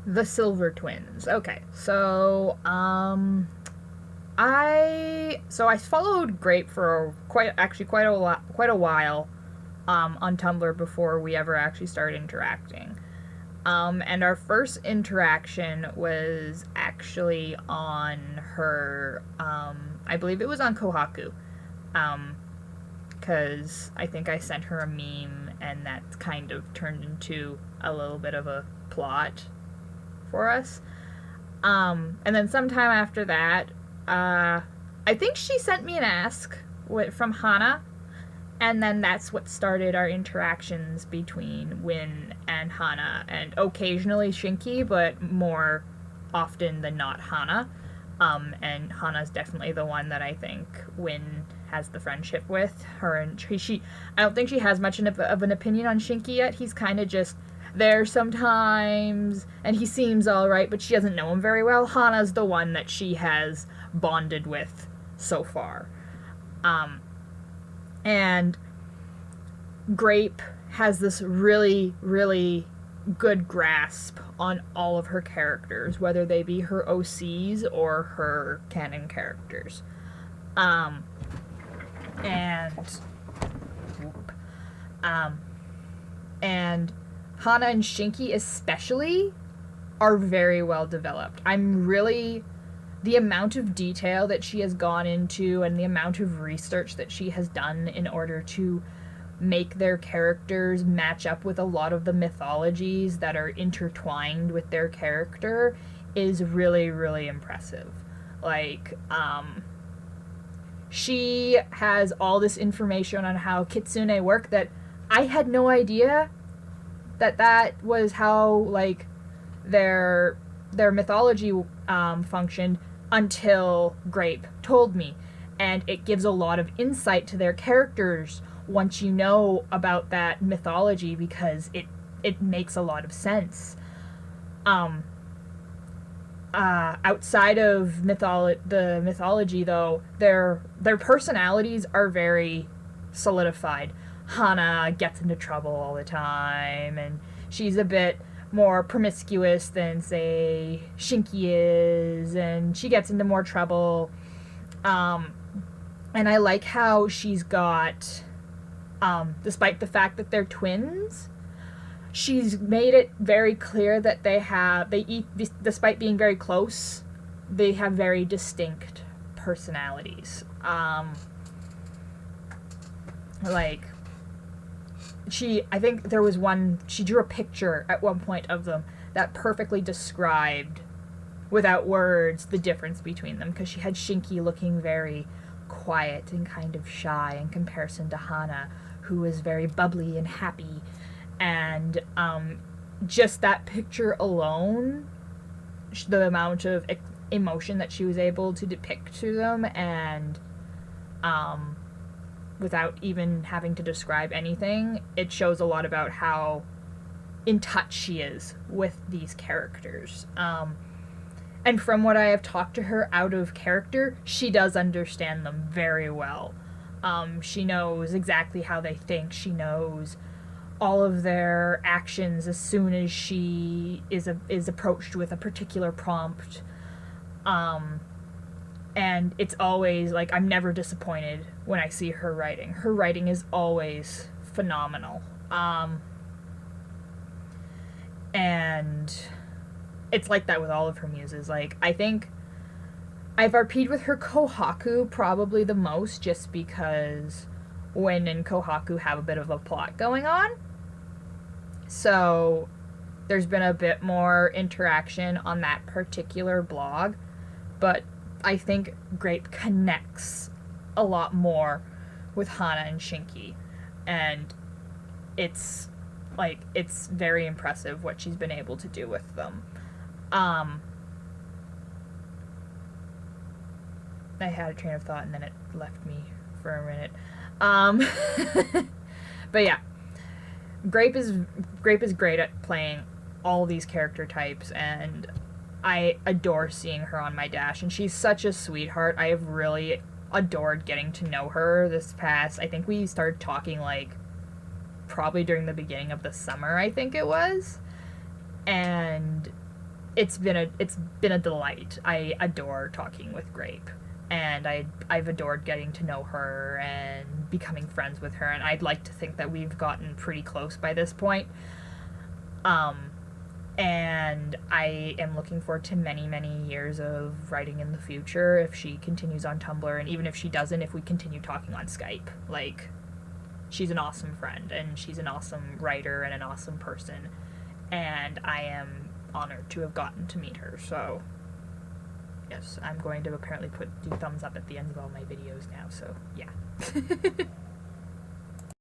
The Silvertwins. Okay, so I followed Grape for quite a while on Tumblr before we ever actually started interacting. And our first interaction was actually on her. I believe it was on Kohaku. Because I think I sent her a meme, and that kind of turned into a little bit of a plot for us. And then sometime after that, I think she sent me an ask from Hana, and then that's what started our interactions between Win and Hana, and occasionally Shinki, but more often than not Hana. And Hana's definitely the one that I think Win has the friendship with. Her and she I don't think she has much of an opinion on Shinki yet. He's kind of just there sometimes, and he seems alright, but she doesn't know him very well. Hana's the one that she has bonded with so far. And Grape has this really, really good grasp on all of her characters, whether they be her OCs or her canon characters. And and Hana and Shinki especially are very well developed. The amount of detail that she has gone into and the amount of research that she has done in order to make their characters match up with a lot of the mythologies that are intertwined with their character is really, really impressive. Like, she has all this information on how kitsune work that I had no idea that was how, like, their mythology functioned until Grape told me. And it gives a lot of insight to their characters once you know about that mythology, because it makes a lot of sense. Outside of the mythology, though, their personalities are very solidified. Hana gets into trouble all the time, and she's a bit more promiscuous than, say, Shinki is, and she gets into more trouble. And I like how she's got, despite the fact that they're twins, she's made it very clear that despite being very close, they have very distinct personalities. Like, I think there was she drew a picture at one point of them that perfectly described, without words, the difference between them, because she had Shinki looking very quiet and kind of shy in comparison to Hana, who was very bubbly and happy. And just that picture alone, the amount of emotion that she was able to depict to them, and without even having to describe anything, it shows a lot about how in touch she is with these characters. And from what I have talked to her out of character, she does understand them very well. She knows exactly how they think. She knows all of their actions as soon as she is approached with a particular prompt. And it's always, like, I'm never disappointed when I see her writing. Her writing is always phenomenal. And it's like that with all of her muses. Like, I think I've RP'd with her Kohaku probably the most, just because Win and Kohaku have a bit of a plot going on. So there's been a bit more interaction on that particular blog. But I think Grape connects a lot more with Hana and Shinki. And it's very impressive what she's been able to do with them. I had a train of thought and then it left me for a minute. But yeah, Grape is great at playing all these character types, and I adore seeing her on my dash, and she's such a sweetheart. I have really adored getting to know her this past, I think we started talking, like, probably during the beginning of the summer, I think it was. And it's been a delight. I adore talking with Grape, and I've adored getting to know her and becoming friends with her, and I'd like to think that we've gotten pretty close by this point. And I am looking forward to many, many years of writing in the future if she continues on Tumblr, and even if she doesn't, if we continue talking on Skype. Like, she's an awesome friend, and she's an awesome writer and an awesome person, and I am honored to have gotten to meet her. So yes, I'm going to apparently do thumbs up at the end of all my videos now, so yeah.